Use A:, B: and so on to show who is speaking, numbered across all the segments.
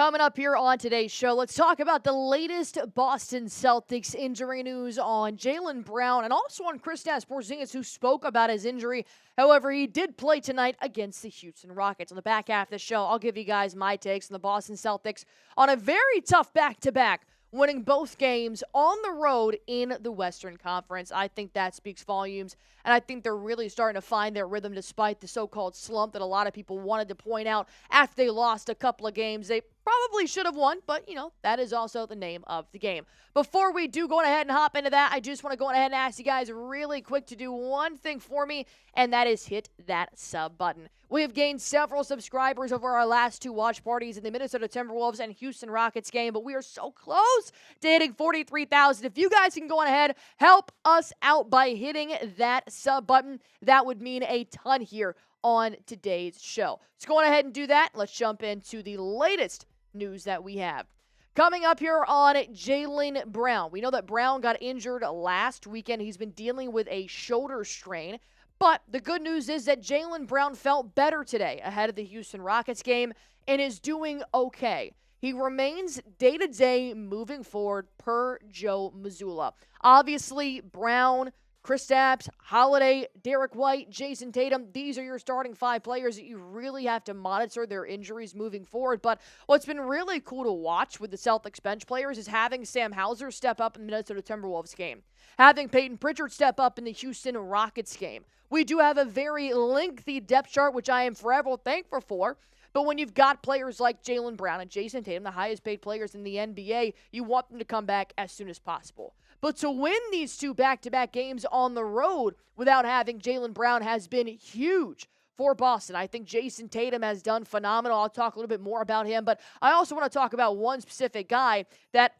A: Coming up here on today's show, let's talk about the latest Boston Celtics injury news on Jaylen Brown and also on Kristaps Porzingis, who spoke about his injury. However, he did play tonight against the Houston Rockets. On the back half of the show, I'll give you guys my takes on the Boston Celtics on a very tough back-to-back, winning both games on the road in the Western Conference. I think that speaks volumes, and I think they're really starting to find their rhythm despite the so-called slump that a lot of people wanted to point out after they lost a couple of games. They probably should have won, but, that is also the name of the game. Before we do go ahead and hop into that, I just want to go ahead and ask you guys really quick to do one thing for me, and that is hit that sub button. We have gained several subscribers over our last two watch parties in the Minnesota Timberwolves and Houston Rockets game, but we are so close to hitting 43,000. If you guys can go on ahead, help us out by hitting that sub button, that would mean a ton here on today's show. So go on ahead and do that. Let's jump into the latest news that we have. Coming up here on Jaylen Brown. We know that Brown got injured last weekend. He's been dealing with a shoulder strain. But the good news is that Jaylen Brown felt better today ahead of the Houston Rockets game and is doing okay. He remains day-to-day moving forward per Joe Mazzulla. Obviously, Brown, Kristaps, Holiday, Derek White, Jayson Tatum, these are your starting five players that you really have to monitor their injuries moving forward. But what's been really cool to watch with the Celtics bench players is having Sam Hauser step up in the Minnesota Timberwolves game, having Peyton Pritchard step up in the Houston Rockets game. We do have a very lengthy depth chart, which I am forever thankful for. But when you've got players like Jaylen Brown and Jayson Tatum, the highest paid players in the NBA, you want them to come back as soon as possible. But to win these two back-to-back games on the road without having Jaylen Brown has been huge for Boston. I think Jayson Tatum has done phenomenal. I'll talk a little bit more about him. But I also want to talk about one specific guy that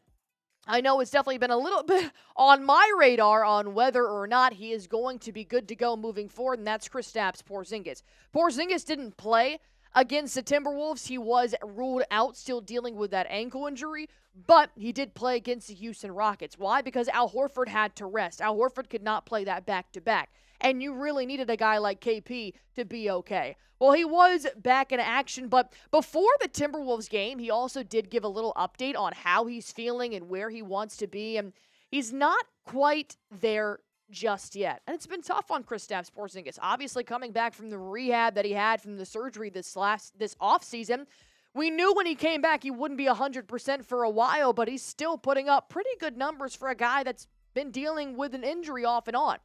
A: I know it's definitely been a little bit on my radar on whether or not he is going to be good to go moving forward, and that's Kristaps Porzingis. Porzingis didn't play against the Timberwolves. He was ruled out, still dealing with that ankle injury, but he did play against the Houston Rockets. Why? Because Al Horford had to rest. Al Horford could not play that back-to-back, and you really needed a guy like KP to be okay. Well, he was back in action, but before the Timberwolves game, he also did give a little update on how he's feeling and where he wants to be, and he's not quite there just yet. And it's been tough on Kristaps Porzingis. Obviously, coming back from the rehab that he had from the surgery this offseason, we knew when he came back he wouldn't be 100% for a while, but he's still putting up pretty good numbers for a guy that's been dealing with an injury off and on.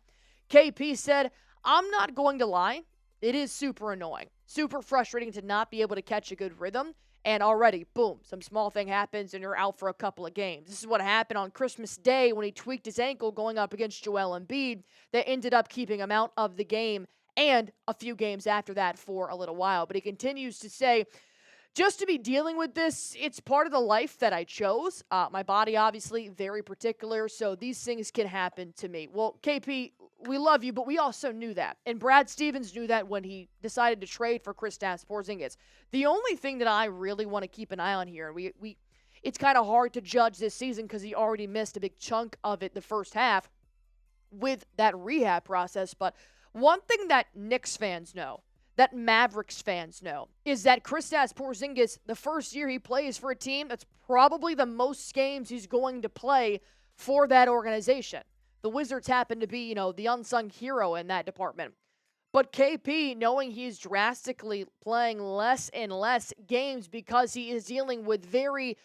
A: KP said, "I'm not going to lie. It is super annoying, super frustrating to not be able to catch a good rhythm. And already, boom, some small thing happens and you're out for a couple of games. This is what happened on Christmas Day when he tweaked his ankle going up against Joel Embiid that ended up keeping him out of the game and a few games after that for a little while." But he continues to say, "Just to be dealing with this, it's part of the life that I chose. My body, obviously, very particular, so these things can happen to me." Well, KP, we love you, but we also knew that. And Brad Stevens knew that when he decided to trade for Kristaps Porzingis. The only thing that I really want to keep an eye on here, and it's kind of hard to judge this season because he already missed a big chunk of it the first half with that rehab process, but one thing that Knicks fans know, that Mavericks fans know, is that Kristaps Porzingis, the first year he plays for a team, that's probably the most games he's going to play for that organization. The Wizards happen to be, the unsung hero in that department. But KP, knowing he's drastically playing less and less games because he is dealing with very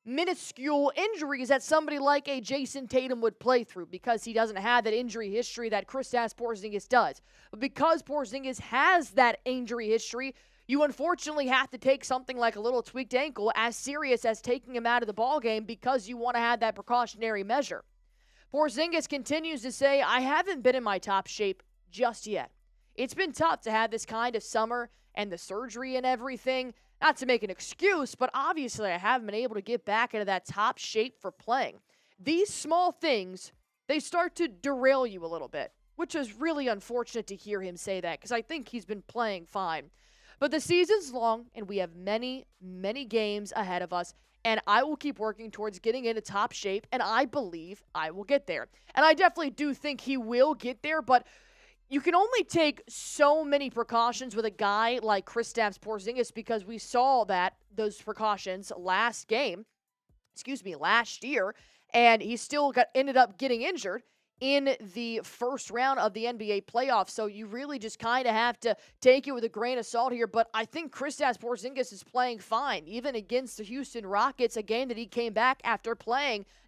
A: minuscule injuries that somebody like a Jayson Tatum would play through because he doesn't have that injury history that Kristaps Porzingis does. But because Porzingis has that injury history, you unfortunately have to take something like a little tweaked ankle as serious as taking him out of the ballgame because you want to have that precautionary measure. Porzingis continues to say, "I haven't been in my top shape just yet. It's been tough to have this kind of summer and the surgery and everything. Not to make an excuse, but obviously I haven't been able to get back into that top shape for playing. These small things, they start to derail you a little bit," which is really unfortunate to hear him say that because I think he's been playing fine. But the season's long and we have many, many games ahead of us. And I will keep working towards getting into top shape, and I believe I will get there. And I definitely do think he will get there, but you can only take so many precautions with a guy like Kristaps Porzingis because we saw those precautions last year, and he still ended up getting injured in the first round of the NBA playoffs. So you really just kind of have to take it with a grain of salt here. But I think Kristaps Porzingis is playing fine, even against the Houston Rockets, a game that he came back after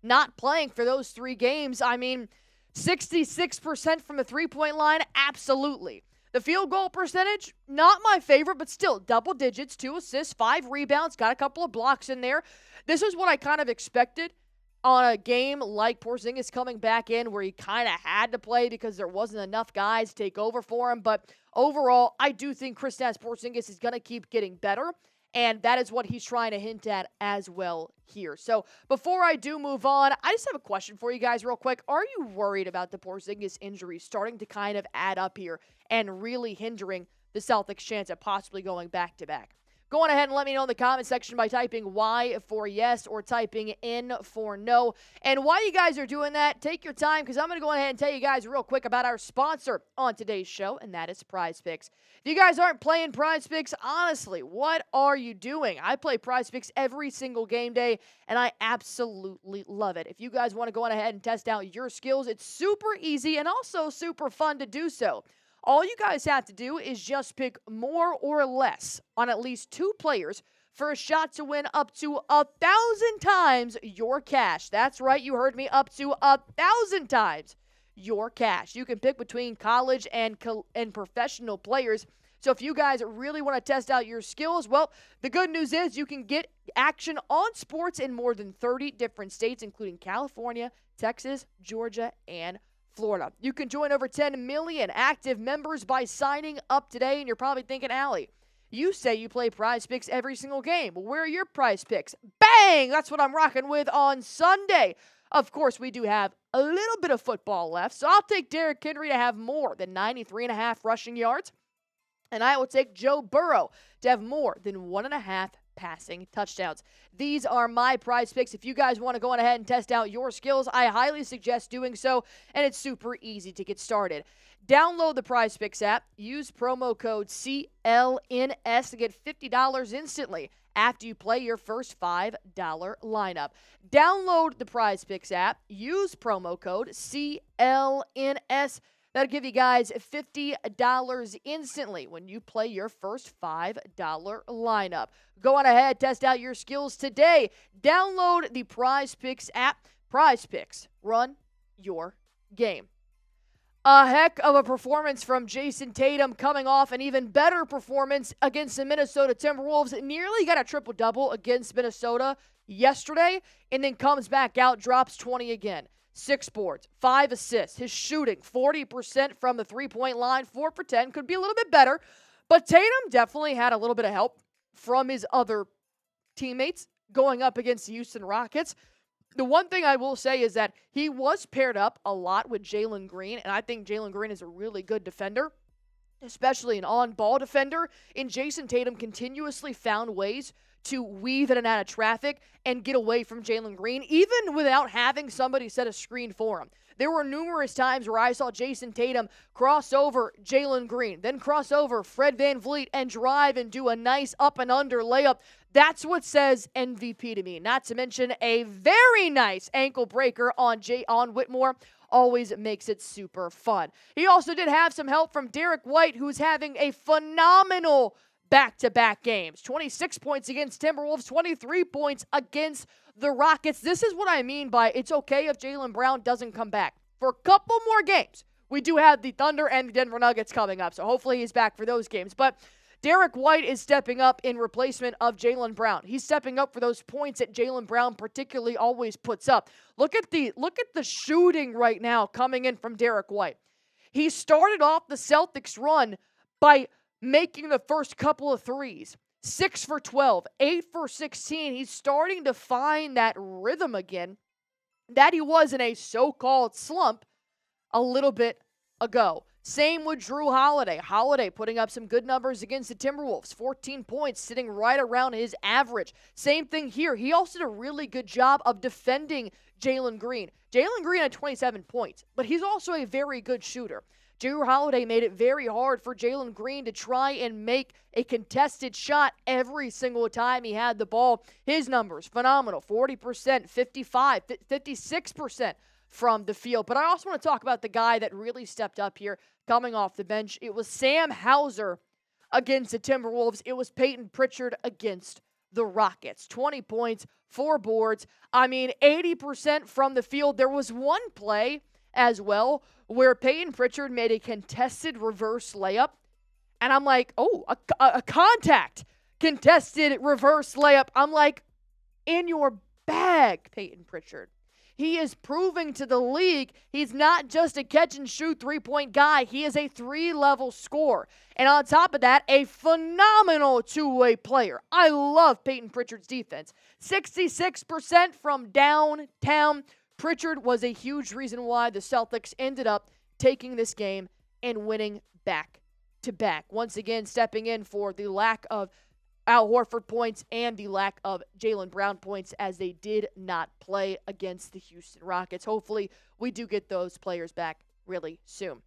A: not playing for those 3 games. I mean, 66% from the three-point line, absolutely. The field goal percentage, not my favorite, but still double digits, 2 assists, 5 rebounds, got a couple of blocks in there. This is what I kind of expected on a game like Porzingis coming back in where he kind of had to play because there wasn't enough guys to take over for him. But overall, I do think Kristaps Porzingis is going to keep getting better, and that is what he's trying to hint at as well here. So before I do move on, I just have a question for you guys real quick. Are you worried about the Porzingis injury starting to kind of add up here and really hindering the Celtics' chance at possibly going back-to-back? Go on ahead and let me know in the comment section by typing Y for yes or typing N for no. And while you guys are doing that, take your time because I'm going to go ahead and tell you guys real quick about our sponsor on today's show, and that is Prize Picks. If you guys aren't playing Prize Picks, honestly, what are you doing? I play Prize Picks every single game day, and I absolutely love it. If you guys want to go on ahead and test out your skills, it's super easy and also super fun to do so. All you guys have to do is just pick more or less on at least 2 players for a shot to win up to 1,000 times your cash. That's right, you heard me, up to 1,000 times your cash. You can pick between college and professional players. So if you guys really want to test out your skills, well, the good news is you can get action on sports in more than 30 different states, including California, Texas, Georgia, and Florida. You can join over 10 million active members by signing up today. And you're probably thinking, Allie, you say you play Prize Picks every single game. Well, where are your Prize Picks? Bang! That's what I'm rocking with on Sunday. Of course, we do have a little bit of football left, so I'll take Derrick Henry to have more than 93.5 rushing yards, and I will take Joe Burrow to have more than 1.5 passing touchdowns. These are my Prize Picks. If you guys want to go on ahead and test out your skills, I highly suggest doing so, and it's super easy to get started. Download the Prize Picks app. Use promo code CLNS to get $50 instantly after you play your first $5 lineup. Download the Prize Picks app. Use promo code CLNS. That'll give you guys $50 instantly when you play your first $5 lineup. Go on ahead, test out your skills today. Download the Prize Picks app. Prize Picks, run your game. A heck of a performance from Jayson Tatum, coming off an even better performance against the Minnesota Timberwolves. Nearly got a triple-double against Minnesota yesterday, and then comes back out, drops 20 again. 6 boards, 5 assists. His shooting, 40% from the three-point line, 4 for 10. Could be a little bit better, but Tatum definitely had a little bit of help from his other teammates going up against the Houston Rockets. The one thing I will say is that he was paired up a lot with Jalen Green, and I think Jalen Green is a really good defender, especially an on-ball defender. And Jayson Tatum continuously found ways to weave in and out of traffic and get away from Jalen Green, even without having somebody set a screen for him. There were numerous times where I saw Jayson Tatum cross over Jalen Green, then cross over Fred VanVleet and drive and do a nice up and under layup. That's what says MVP to me. Not to mention a very nice ankle breaker on Whitmore. Always makes it super fun. He also did have some help from Derek White, who's having a phenomenal back-to-back games. 26 points against Timberwolves, 23 points against the Rockets. This is what I mean by it's okay if Jaylen Brown doesn't come back. For a couple more games, we do have the Thunder and the Denver Nuggets coming up, so hopefully he's back for those games. But Derek White is stepping up in replacement of Jaylen Brown. He's stepping up for those points that Jaylen Brown particularly always puts up. Look at the shooting right now coming in from Derek White. He started off the Celtics run by making the first couple of threes. 6 for 12, 8 for 16. He's starting to find that rhythm again that he was in a so-called slump a little bit ago. Same with Drew Holiday. Holiday putting up some good numbers against the Timberwolves. 14 points, sitting right around his average. Same thing here. He also did a really good job of defending Jalen Green. Jalen Green had 27 points, but he's also a very good shooter. Jrue Holiday made it very hard for Jalen Green to try and make a contested shot every single time he had the ball. His numbers, phenomenal. 40%, 55, 56% from the field. But I also want to talk about the guy that really stepped up here coming off the bench. It was Sam Hauser against the Timberwolves. It was Peyton Pritchard against the Rockets. 20 points, 4 boards. I mean, 80% from the field. There was one play as well where Peyton Pritchard made a contested reverse layup. And I'm like, oh, a contact contested reverse layup. I'm like, in your bag, Peyton Pritchard. He is proving to the league he's not just a catch-and-shoot three-point guy. He is a three-level scorer. And on top of that, a phenomenal two-way player. I love Peyton Pritchard's defense. 66% from downtown. Pritchard was a huge reason why the Celtics ended up taking this game and winning back-to-back. Once again, stepping in for the lack of Al Horford points and the lack of Jaylen Brown points as they did not play against the Houston Rockets. Hopefully, we do get those players back really soon.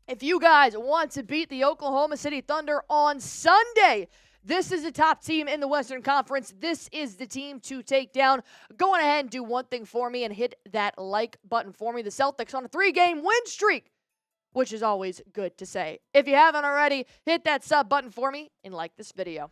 A: If you guys want to beat the Oklahoma City Thunder on Sunday, this is the top team in the Western Conference. This is the team to take down. Go on ahead and do one thing for me and hit that like button for me. The Celtics on a 3-game win streak, which is always good to say. If you haven't already, hit that sub button for me and like this video.